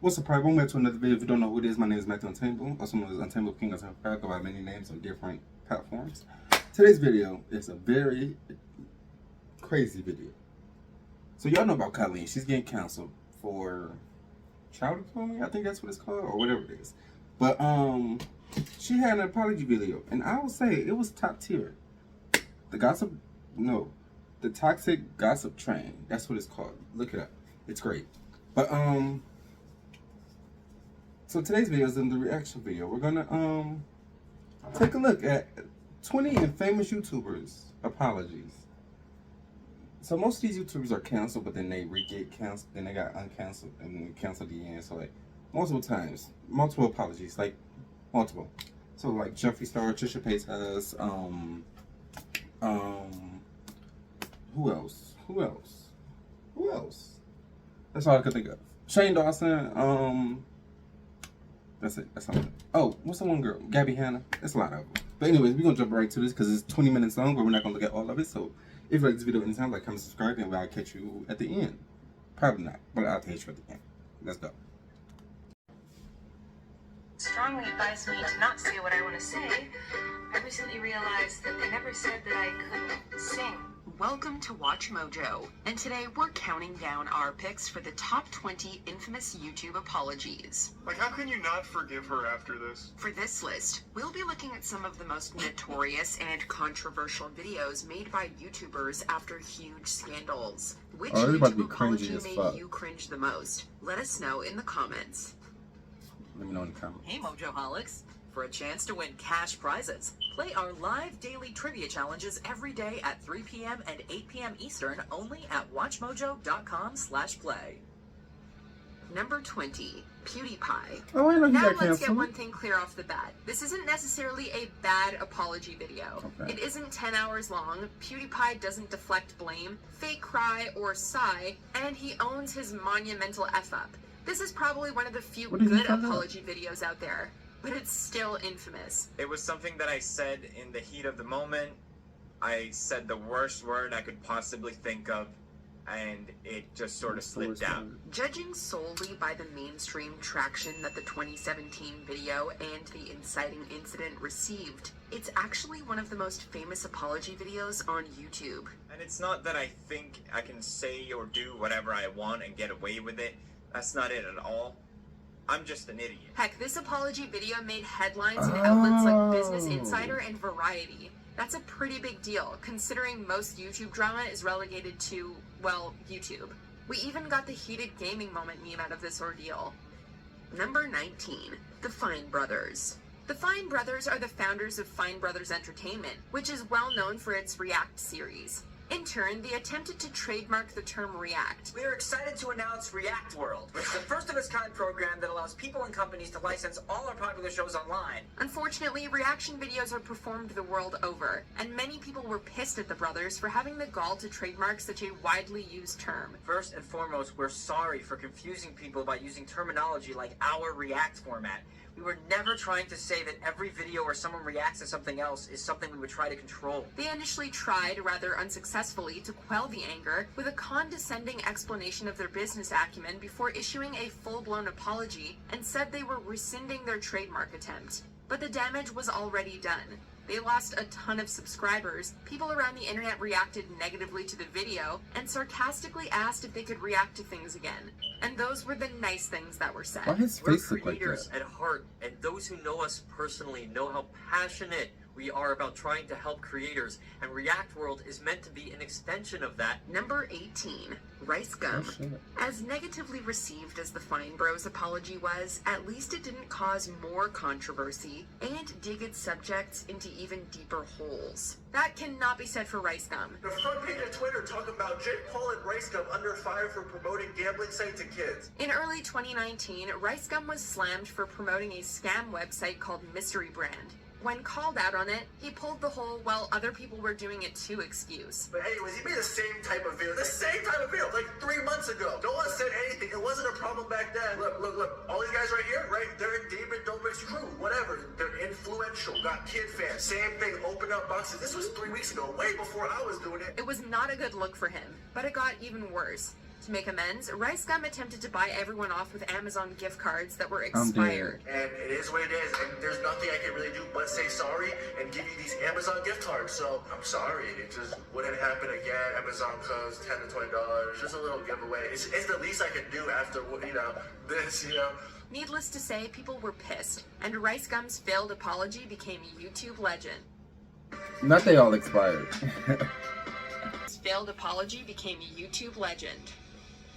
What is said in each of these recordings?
What's up, everyone? Welcome to another video. If you don't know who it is, my name is Matthew Untamable, also known as Untamable King of I go by many names on different platforms. Today's video is a very crazy video. So y'all know about Colleen. She's getting canceled for child abuse, I think that's what it's called, or whatever it is. But she had an apology video, and I will say it was top tier. The toxic gossip train. That's what it's called. Look it up. It's great. But so today's video is in the reaction video. We're gonna take a look at 20 infamous YouTubers apologies. So most of these YouTubers are canceled, but then they get canceled, then they got uncanceled and canceled again. So like multiple times, multiple apologies, like multiple. So like Jeffree Star, Trisha Paytas, who else? That's all I could think of. Shane Dawson, that's it. That's all. Oh, what's the one girl? Gabby Hanna. That's a lot of them. But anyways, we're gonna jump right to this because it's 20 minutes long, but we're not gonna look at all of it. So if you like this video anytime, like, comment, subscribe, and I'll catch you at the end. Probably not, but I'll catch you at the end. Let's go. Strongly advised me to not say what I want to say. I recently realized that they never said that I couldn't sing. Welcome to Watch Mojo, and today we're counting down our picks for the top 20 infamous YouTube apologies. Like, how can you not forgive her after this? For this list, we'll be looking at some of the most notorious and controversial videos made by YouTubers after huge scandals. Which YouTube apology made you cringe the most? Let us know in the comments. Let me know in the comments. Hey Mojoholics! For a chance to win cash prizes, play our live daily trivia challenges every day at 3 p.m. and 8 p.m. Eastern only at watchmojo.com/play. Number 20, PewDiePie. Oh, I know he now got let's canceled. get one thing clear off the bat. This isn't necessarily a bad apology video. Okay. It isn't 10 hours long, PewDiePie doesn't deflect blame, fake cry, or sigh, and he owns his monumental F-up. This is probably one of the few good apology videos out there, but it's still infamous. It was something that I said in the heat of the moment. I said the worst word I could possibly think of, and it just sort of slid down. Judging solely by the mainstream traction that the 2017 video and the inciting incident received, it's actually one of the most famous apology videos on YouTube. And it's not that I think I can say or do whatever I want and get away with it. That's not it at all. I'm just an idiot. Heck, this apology video made headlines in outlets like Business Insider and Variety. That's a pretty big deal, considering most YouTube drama is relegated to, well, YouTube. We even got the heated gaming moment meme out of this ordeal. Number 19, the Fine Brothers. The Fine Brothers are the founders of Fine Brothers Entertainment, which is well known for its React series. In turn, they attempted to trademark the term React. We are excited to announce React World, which is the first-of-its-kind program that allows people and companies to license all our popular shows online. Unfortunately, reaction videos are performed the world over, and many people were pissed at the brothers for having the gall to trademark such a widely used term. First and foremost, we're sorry for confusing people by using terminology like our React format. We were never trying to say that every video where someone reacts to something else is something we would try to control. They initially tried, rather unsuccessfully, to quell the anger with a condescending explanation of their business acumen before issuing a full-blown apology and said they were rescinding their trademark attempt. But the damage was already done. They lost a ton of subscribers, people around the internet reacted negatively to the video, and sarcastically asked if they could react to things again. And those were the nice things that were said. Why his face look like creators that? at heart, and those who know us personally know how passionate we are about trying to help creators, and React World is meant to be an extension of that. Number 18, Rice Gum. As negatively received as the Fine Bros apology was, at least it didn't cause more controversy and dig its subjects into even deeper holes. That cannot be said for Rice Gum. The front page of Twitter talking about Jake Paul and Rice Gum under fire for promoting gambling site to kids. In early 2019, Rice Gum was slammed for promoting a scam website called Mystery Brand. When called out on it, he pulled the whole, well, other people were doing it too excuse. But anyways, he made the same type of video, like 3 months ago. No one said anything. It wasn't a problem back then. Look. All these guys right here, right? They're in David Dobrik's crew, whatever. They're influential, got kid fans. Same thing, open up boxes. This was 3 weeks ago, way before I was doing it. It was not a good look for him, but it got even worse. To make amends, Rice Gum attempted to buy everyone off with Amazon gift cards that were expired. And it is what it is, and there's nothing I can really do but say sorry and give you these Amazon gift cards. So I'm sorry, it just wouldn't happen again. Amazon codes $10 to $20, just a little giveaway. It's the least I can do after, you know, this, you know. Needless to say, people were pissed, and Rice Gum's failed apology became a YouTube legend. Not they all expired. His failed apology became a YouTube legend.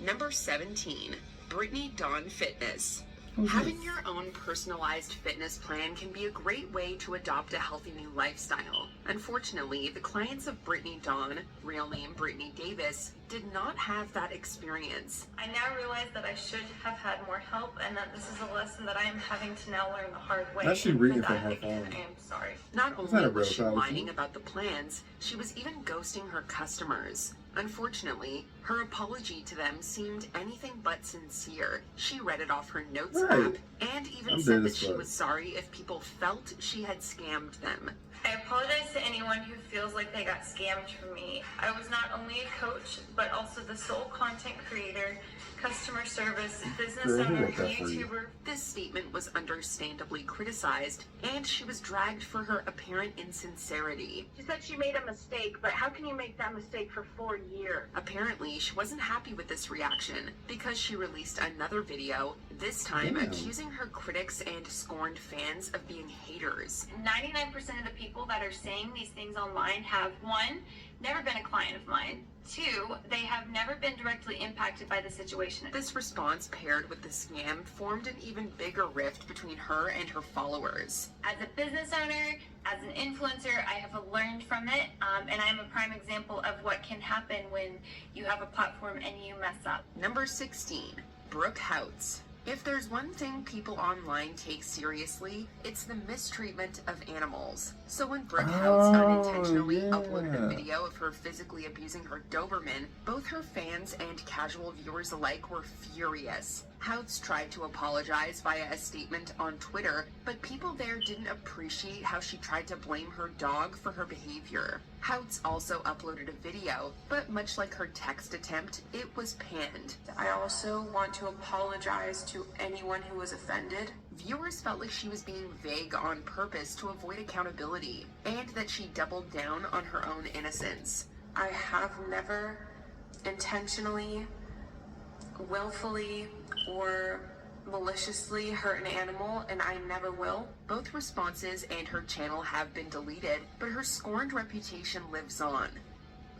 Number 17, Brittany Dawn Fitness. Having your own personalized fitness plan can be a great way to adopt a healthy new lifestyle. Unfortunately, the clients of Brittany Dawn, real name Brittany Davis, did not have that experience. I now realize that I should have had more help and that this is a lesson that I am having to now learn the hard way. That's she reading from her phone. I am sorry. Not Is that a only real was she child? lying about the plans, she was even ghosting her customers. Unfortunately, her apology to them seemed anything but sincere. She read it off her notes app and even said that she was sorry if people felt she had scammed them. I apologize to anyone who feels like they got scammed from me. I was not only a coach, but also the sole content creator, customer service, business owner, YouTuber. This statement was understandably criticized, and she was dragged for her apparent insincerity. She said she made a mistake, but how can you make that mistake for 4 years? Apparently, she wasn't happy with this reaction because she released another video, this time accusing her critics and scorned fans of being haters. 99% of the people that are saying these things online have, 1, never been a client of mine. 2, they have never been directly impacted by the situation. This response, paired with the scam, formed an even bigger rift between her and her followers. As a business owner, as an influencer, I have learned from it, and I'm a prime example of what can happen when you have a platform and you mess up. Number 16, Brooke Houts. If there's one thing people online take seriously, it's the mistreatment of animals. So when Brooke Houts unintentionally uploaded a video of her physically abusing her Doberman, both her fans and casual viewers alike were furious. Houts tried to apologize via a statement on Twitter, but people there didn't appreciate how she tried to blame her dog for her behavior. Houts also uploaded a video, but much like her text attempt, it was panned. I also want to apologize to anyone who was offended. Viewers felt like she was being vague on purpose to avoid accountability, and that she doubled down on her own innocence. I have never intentionally, willfully, or maliciously hurt an animal, and I never will. Both responses and her channel have been deleted, but her scorned reputation lives on.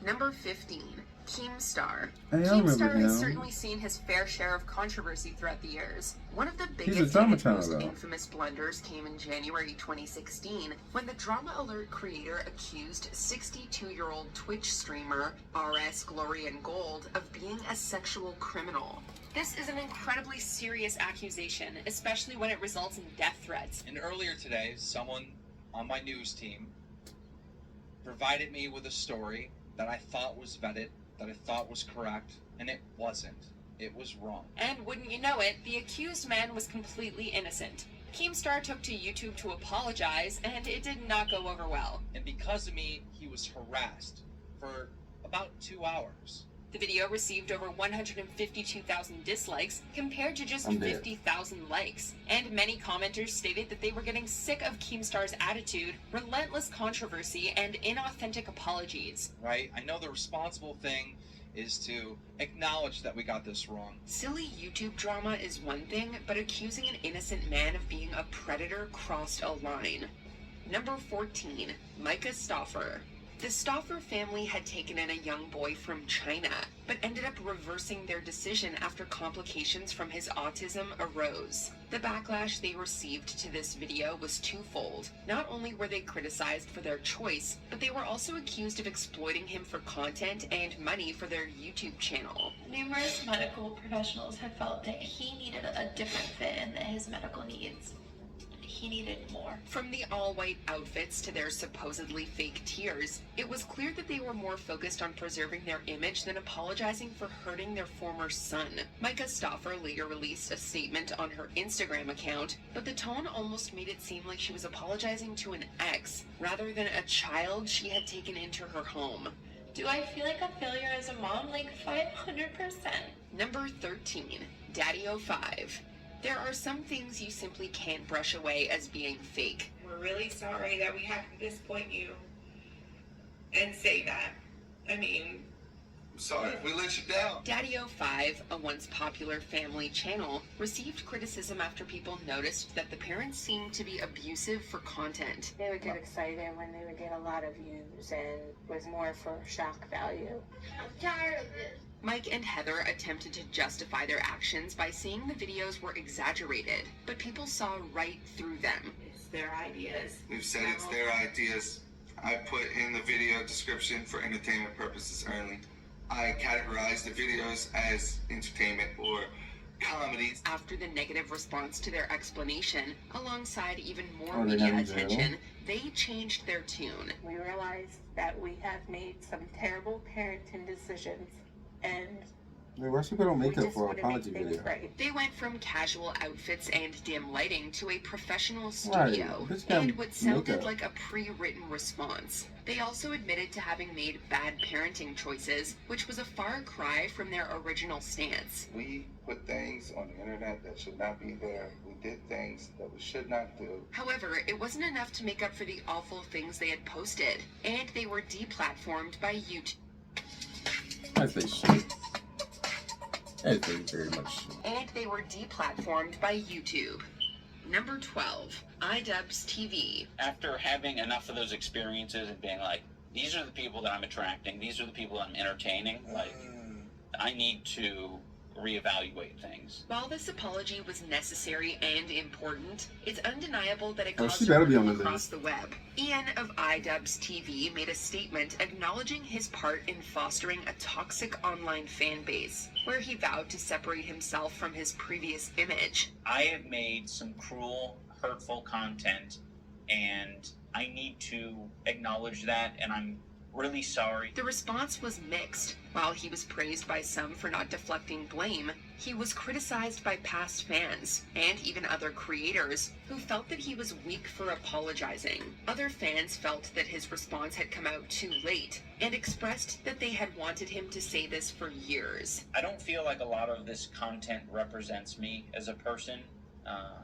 Number 15, Keemstar. Keemstar has certainly seen his fair share of controversy throughout the years. One of the biggest and most infamous blunders came in January 2016 when the Drama Alert creator accused 62-year-old Twitch streamer RS Glory and Gold of being a sexual criminal. This is an incredibly serious accusation, especially when it results in death threats. And earlier today, someone on my news team provided me with a story that I thought was vetted, that I thought was correct, and it wasn't. It was wrong. And wouldn't you know it, the accused man was completely innocent. Keemstar took to YouTube to apologize, and it did not go over well. And because of me, he was harassed for about 2 hours. The video received over 152,000 dislikes compared to just 50,000 likes. And many commenters stated that they were getting sick of Keemstar's attitude, relentless controversy, and inauthentic apologies. Right? I know the responsible thing is to acknowledge that we got this wrong. Silly YouTube drama is one thing, but accusing an innocent man of being a predator crossed a line. Number 14, Micah Stauffer. The Stauffer family had taken in a young boy from China, but ended up reversing their decision after complications from his autism arose. The backlash they received to this video was twofold. Not only were they criticized for their choice, but they were also accused of exploiting him for content and money for their YouTube channel. Numerous medical professionals have felt that he needed a different fit in his medical needs. He needed more. From the all-white outfits to their supposedly fake tears, it was clear that they were more focused on preserving their image than apologizing for hurting their former son. Micah Stauffer later released a statement on her Instagram account, but the tone almost made it seem like she was apologizing to an ex, rather than a child she had taken into her home. Do I feel like a failure as a mom? Like 500%. Number 13, Daddy05. There are some things you simply can't brush away as being fake. We're really sorry that we had to disappoint you and say that. I mean, I'm sorry if we let you down. Daddy05, a once popular family channel, received criticism after people noticed that the parents seemed to be abusive for content. They would get excited when they would get a lot of views and was more for shock value. I'm tired of this. Mike and Heather attempted to justify their actions by saying the videos were exaggerated, but people saw right through them. it's their ideas. We've said it's their ideas. I put in the video description for entertainment purposes only. I categorize the videos as entertainment or comedies. After the negative response to their explanation, alongside even more media attention, they changed their tune. We realized that we have made some terrible parenting decisions, and Wait, why she put on makeup for an apology video? Right. They went from casual outfits and dim lighting to a professional studio, Right. and what sounded like a pre-written response. They also admitted to having made bad parenting choices, which was a far cry from their original stance. We put things on the internet that should not be there. We did things that we should not do. However, it wasn't enough to make up for the awful things they had posted, and they were deplatformed by YouTube. As they should. As they very much should. And they were deplatformed by YouTube. Number 12, iDubbbzTV. After having enough of those experiences and being like, these are the people that I'm attracting, these are the people that I'm entertaining, like, I need to reevaluate things. While this apology was necessary and important, it's undeniable that it Oh, caused she better be on the across list. the web. Ian of iDubbbzTV made a statement acknowledging his part in fostering a toxic online fan base, where he vowed to separate himself from his previous image. I have made some cruel, hurtful content, and I need to acknowledge that, and I'm really sorry. The response was mixed. While he was praised by some for not deflecting blame, he was criticized by past fans, and even other creators, who felt that he was weak for apologizing. Other fans felt that his response had come out too late, and expressed that they had wanted him to say this for years. I don't feel like a lot of this content represents me as a person.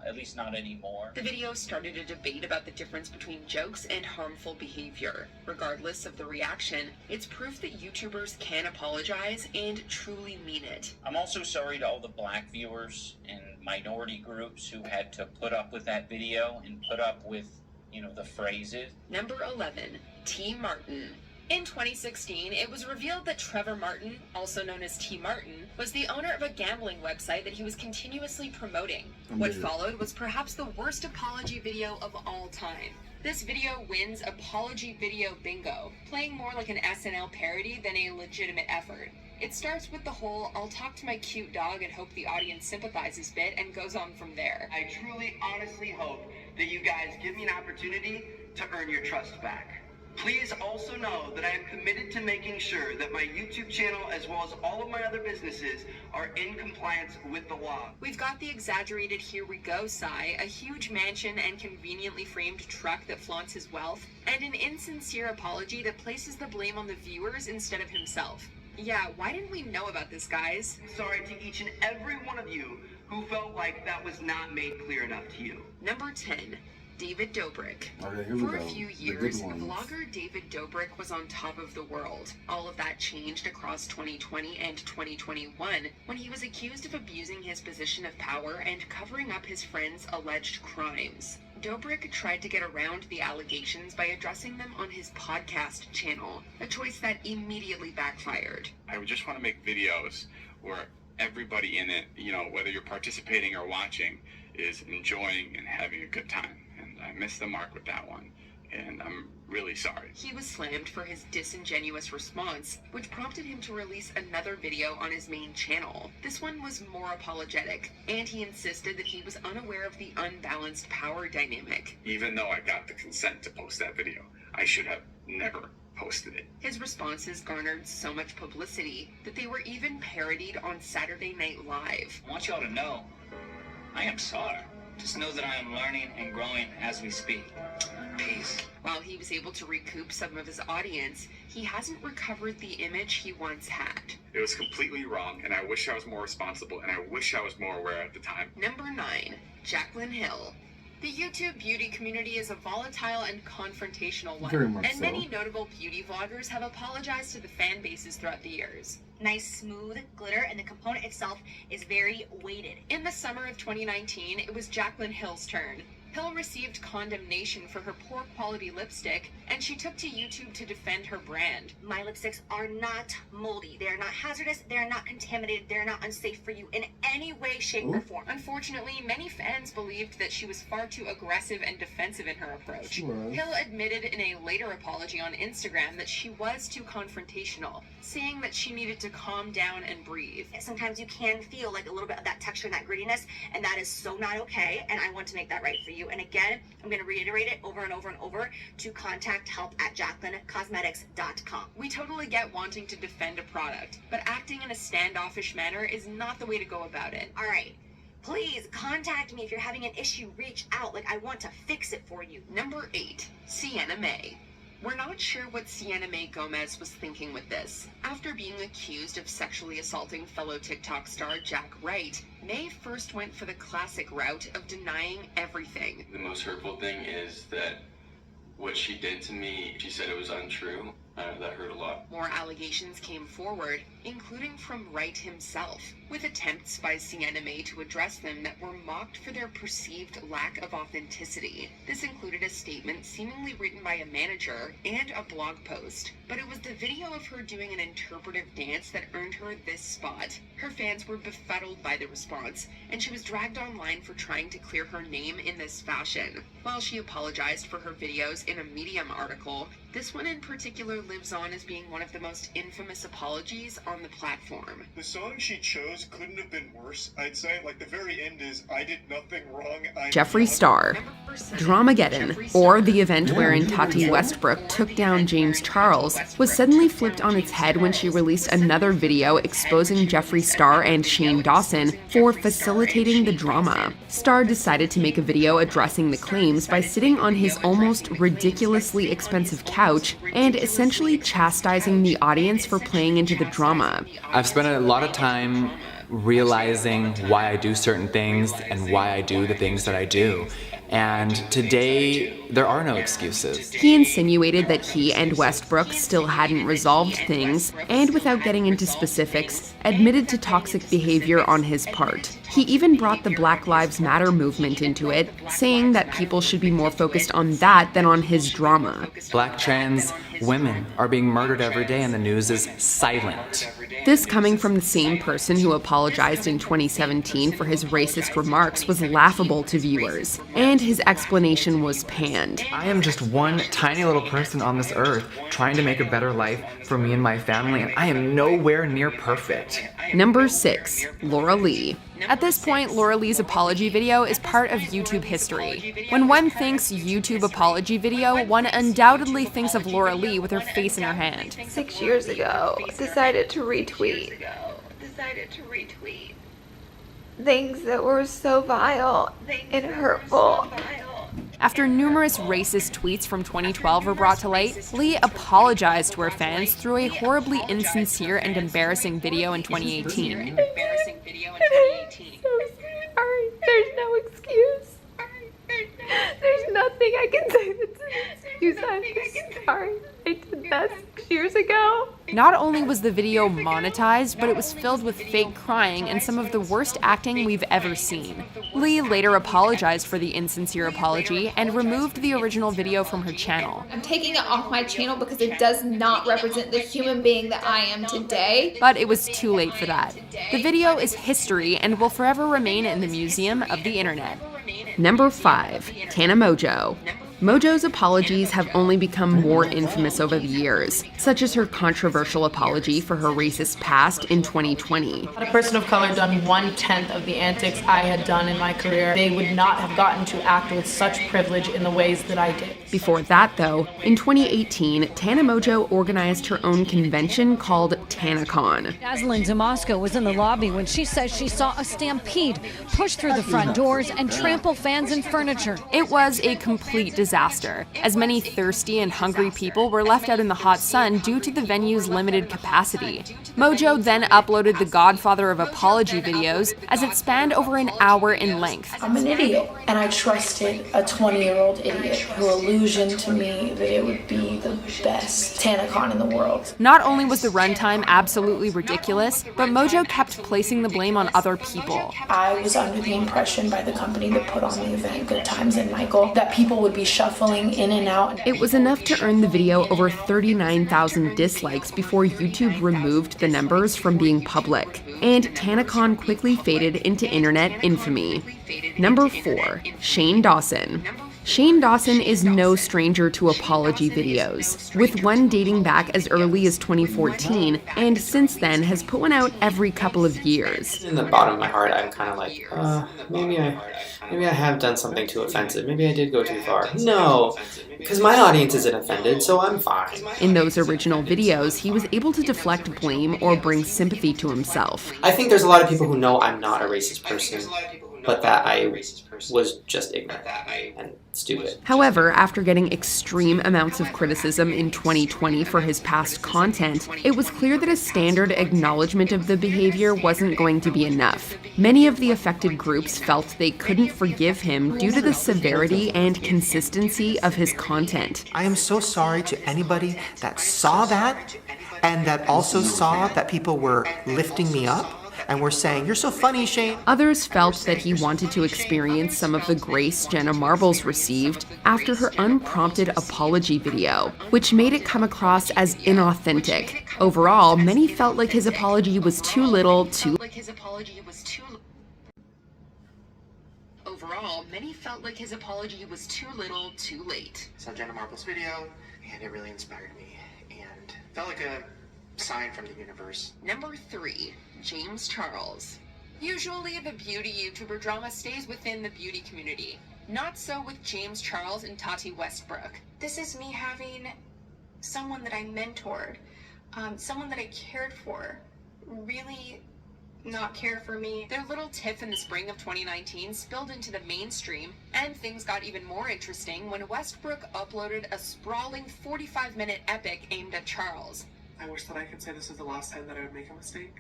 At least not anymore. The video started a debate about the difference between jokes and harmful behavior. Regardless of the reaction, it's proof that YouTubers can apologize and truly mean it. I'm also sorry to all the black viewers and minority groups who had to put up with that video and put up with, you know, the phrases. Number 11, T. Martin. In 2016, it was revealed that Trevor Martin, also known as T. Martin, was the owner of a gambling website that he was continuously promoting. What followed was perhaps the worst apology video of all time. This video wins Apology Video Bingo, playing more like an SNL parody than a legitimate effort. It starts with the whole, I'll talk to my cute dog and hope the audience sympathizes bit, and goes on from there. I truly, honestly hope that you guys give me an opportunity to earn your trust back. Please also know that I am committed to making sure that my YouTube channel, as well as all of my other businesses, are in compliance with the law. We've got the exaggerated here we go sigh, a huge mansion and conveniently framed truck that flaunts his wealth, and an insincere apology that places the blame on the viewers instead of himself. Yeah, why didn't we know about this, guys? Sorry to each and every one of you who felt like that was not made clear enough to you. Number 10. David Dobrik. Okay, here we For go. a few The years, good ones. vlogger David Dobrik was on top of the world. All of that changed across 2020 and 2021 when he was accused of abusing his position of power and covering up his friends' alleged crimes. Dobrik tried to get around the allegations by addressing them on his podcast channel, a choice that immediately backfired. I would just want to make videos where everybody in it, you know, whether you're participating or watching, is enjoying and having a good time. I missed the mark with that one, and I'm really sorry. He was slammed for his disingenuous response, which prompted him to release another video on his main channel. This one was more apologetic, and he insisted that he was unaware of the unbalanced power dynamic. Even though I got the consent to post that video, I should have never posted it. His responses garnered so much publicity that they were even parodied on Saturday Night Live. I want y'all to know, I am sorry. Just know that I am learning and growing as we speak. Peace. While he was able to recoup some of his audience, he hasn't recovered the image he once had. It was completely wrong, and I wish I was more responsible, and I wish I was more aware at the time. Number 9, Jaclyn Hill. The YouTube beauty community is a volatile and confrontational one, Very much and so. many notable beauty vloggers have apologized to the fan bases throughout the years. Nice, smooth glitter, and the component itself is very weighted. In the summer of 2019, it was Jaclyn Hill's turn. Hill received condemnation for her poor quality lipstick, and she took to YouTube to defend her brand. My lipsticks are not moldy. They are not hazardous. They are not contaminated. They are not unsafe for you in any way, shape, or form. Unfortunately, many fans believed that she was far too aggressive and defensive in her approach. She was. Hill admitted in a later apology on Instagram that she was too confrontational, saying that she needed to calm down and breathe. Sometimes you can feel like a little bit of that texture and that grittiness, and that is so not okay, and I want to make that right for you. And again, I'm going to reiterate it over and over and over to contact help at JaclynCosmetics.com. We totally get wanting to defend a product, but acting in a standoffish manner is not the way to go about it. All right. Please contact me if you're having an issue. Reach out. Like, I want to fix it for you. Number 8, Sienna May. We're not sure what Sienna May Gomez was thinking with this. After being accused of sexually assaulting fellow TikTok star Jack Wright, May first went for the classic route of denying everything. The most hurtful thing is that what she did to me, she said it was untrue. That hurt a lot. More allegations came forward, including from Wright himself, with attempts by Sienna May to address them that were mocked for their perceived lack of authenticity. This included a statement seemingly written by a manager and a blog post, but it was the video of her doing an interpretive dance that earned her this spot. Her fans were befuddled by the response, and she was dragged online for trying to clear her name in this fashion. While she apologized for her videos in a Medium article, this one in particular lives on as being one of the most infamous apologies on the platform. The song she chose couldn't have been worse, I'd say. Like, the very end is, I did nothing wrong. Jeffree Star. Dramageddon, or the event wherein Tati Westbrook took down James Charles, was suddenly flipped on its head when she released another video exposing Jeffree Star and Shane Dawson for facilitating the drama. Star decided to make a video addressing the claims by sitting on his almost ridiculously expensive couch and essentially chastising the audience for playing into the drama. I've spent a lot of time realizing why I do certain things and why I do the things that I do. And today, there are no excuses. He insinuated that he and Westbrook still hadn't resolved things, and without getting into specifics, admitted to toxic behavior on his part. He even brought the Black Lives Matter movement into it, saying that people should be more focused on that than on his drama. Black trans women are being murdered every day and the news is silent. This coming from the same person who apologized in 2017 for his racist remarks was laughable to viewers, and his explanation was panned. I am just one tiny little person on this earth trying to make a better life for me and my family, and I am nowhere near perfect. Number 6, Laura Lee. At this point, Laura Lee's apology video is part of YouTube history. When one thinks YouTube apology video, one undoubtedly thinks of Laura Lee with her face in her hand. 6 years ago, decided to retweet things that were so vile and hurtful. After numerous racist tweets from 2012 were brought to light, Lee apologized to her fans through a horribly insincere and embarrassing video in 2018. Sorry, there's no excuse. There's nothing I can say that's an excuse. I'm sorry. I did that 6 years ago. Not only was the video monetized, but it was filled with fake crying and some of the worst acting we've ever seen. Lee later apologized for the insincere apology and removed the original video from her channel. I'm taking it off my channel because it does not represent the human being that I am today. But it was too late for that. The video is history and will forever remain in the museum of the internet. Number 5, Tana Mojo. Mojo's apologies have only become more infamous over the years, such as her controversial apology for her racist past in 2020. Had a person of color done 1/10 of the antics I had done in my career, they would not have gotten to act with such privilege in the ways that I did. Before that, though, in 2018, Tana Mojo organized her own convention called TanaCon. Dazzling Damasko was in the lobby when she says she saw a stampede push through the front doors and trample fans and furniture. It was a complete disaster, as many thirsty and hungry people were left out in the hot sun due to the venue's limited capacity. Mojo then uploaded the Godfather of Apology videos, as it spanned over an hour in length. I'm an idiot, and I trusted a 20-year-old idiot who illusioned to me that it would be the best TanaCon in the world. Not only was the runtime absolutely ridiculous, but Mojo kept placing the blame on other people. I was under the impression by the company that put on the event, Good Times and Michael, that people would be shuffling in and out. It was enough to earn the video over 39,000 dislikes before YouTube removed the numbers from being public, and TanaCon quickly faded into internet infamy. Number 4, Shane Dawson. Shane Dawson is no stranger to apology videos, with one dating back as early as 2014, and since then has put one out every couple of years. In the bottom of my heart, I'm kind of like, maybe I have done something too offensive. Maybe I did go too far. No, because my audience isn't offended, so I'm fine. In those original videos, he was able to deflect blame or bring sympathy to himself. I think there's a lot of people who know I'm not a racist person, but that I was just ignorant and stupid. However, after getting extreme amounts of criticism in 2020 for his past content, it was clear that a standard acknowledgement of the behavior wasn't going to be enough. Many of the affected groups felt they couldn't forgive him due to the severity and consistency of his content. I am so sorry to anybody that saw that and that also saw that people were lifting me up and were saying, "You're so funny, Shane." Others felt that he wanted to experience some of the grace Jenna Marbles received after her unprompted apology video, which made it come across as inauthentic. Overall, many felt like his apology was too little, too late. Saw Jenna Marbles' video, and it really inspired me, and felt like a sign from the universe. Number 3, James Charles. Usually the beauty YouTuber drama stays within the beauty community. Not so with James Charles and Tati Westbrook. This is me having someone that I mentored, someone that I cared for, really not care for me. Their little tiff in the spring of 2019 spilled into the mainstream, and things got even more interesting when Westbrook uploaded a sprawling 45-minute epic aimed at Charles. I wish that I could say this is the last time that I would make a mistake,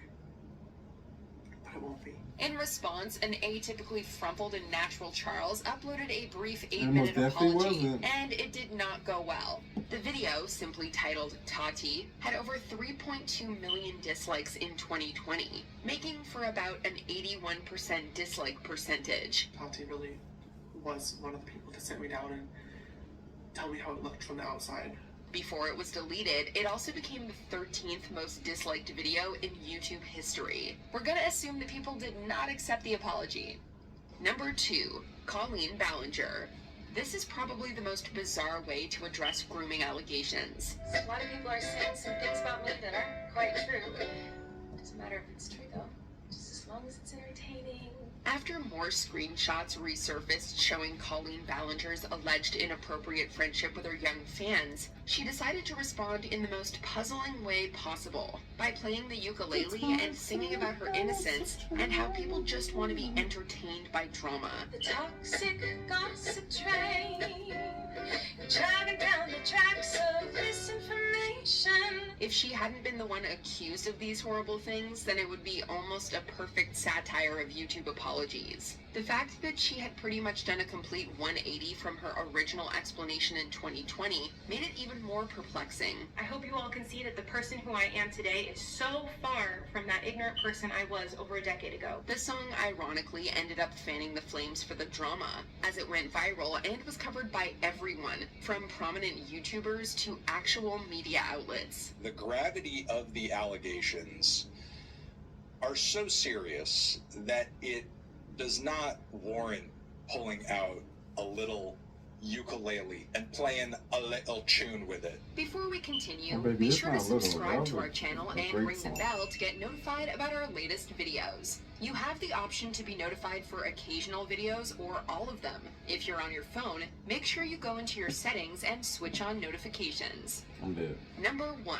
but it won't be. In response, an atypically frumpled and natural Charles uploaded a brief 8-minute apology, and it did not go well. The video, simply titled Tati, had over 3.2 million dislikes in 2020, making for about an 81% dislike percentage. Tati really was one of the people that sit me down and tell me how it looked from the outside. Before it was deleted, it also became the 13th most disliked video in YouTube history. We're gonna assume that people did not accept the apology. Number 2, Colleen Ballinger. This is probably the most bizarre way to address grooming allegations. A lot of people are saying some things about me that aren't quite true. Doesn't matter if it's true though, just as long as it's entertaining. After more screenshots resurfaced showing Colleen Ballinger's alleged inappropriate friendship with her young fans, she decided to respond in the most puzzling way possible, by playing the ukulele and singing about her innocence and how people just want to be entertained by drama. The toxic gossip train, driving down the tracks of misinformation. If she hadn't been the one accused of these horrible things, then it would be almost a perfect satire of YouTube apologies. The fact that she had pretty much done a complete 180 from her original explanation in 2020 made it even more perplexing. I hope you all can see that the person who I am today is so far from that ignorant person I was over a decade ago. The song ironically ended up fanning the flames for the drama, as it went viral and was covered by everyone, from prominent YouTubers to actual media outlets. The gravity of the allegations are so serious that it does not warrant pulling out a little ukulele and playing a little tune with it. Before we continue, Oh, baby, be it's sure not to a little, subscribe that to was our channel a and great ring the song. bell to get notified about our latest videos. You have the option to be notified for occasional videos or all of them. If you're on your phone, make sure you go into your settings and switch on notifications. I'm dead. Number 1,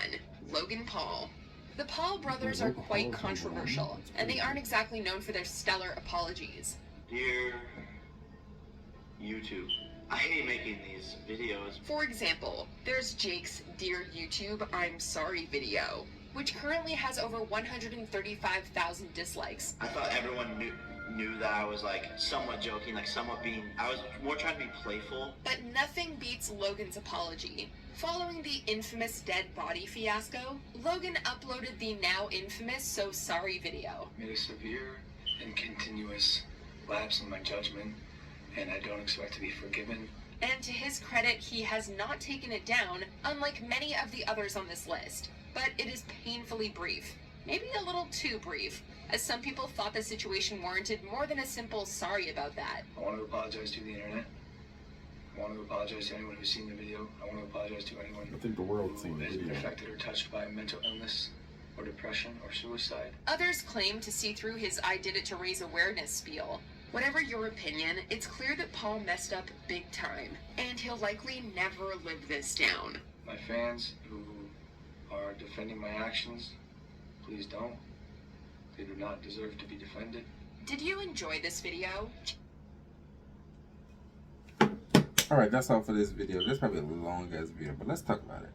Logan Paul. The Paul brothers are quite controversial, and they aren't exactly known for their stellar apologies. Dear YouTube, I hate making these videos. For example, there's Jake's Dear YouTube, I'm Sorry video, which currently has over 135,000 dislikes. I thought everyone knew that I was like somewhat joking, like somewhat being, I was more trying to be playful. But nothing beats Logan's apology. Following the infamous dead body fiasco, Logan uploaded the now infamous So Sorry video. Made a severe and continuous lapse in my judgment, and I don't expect to be forgiven. And to his credit, he has not taken it down, unlike many of the others on this list. But it is painfully brief. Maybe a little too brief, as some people thought the situation warranted more than a simple sorry about that. I want to apologize to the internet. I want to apologize to anyone who's seen the video. I want to apologize to anyone I think the world's seen the who has been video. affected or touched by mental illness or depression or suicide. Others claim to see through his I did it to raise awareness spiel. Whatever your opinion, it's clear that Paul messed up big time, and he'll likely never live this down. My fans who are defending my actions, please don't. They do not deserve to be defended. Did you enjoy this video? Alright, that's all for this video. This is probably a long ass video, but let's talk about it.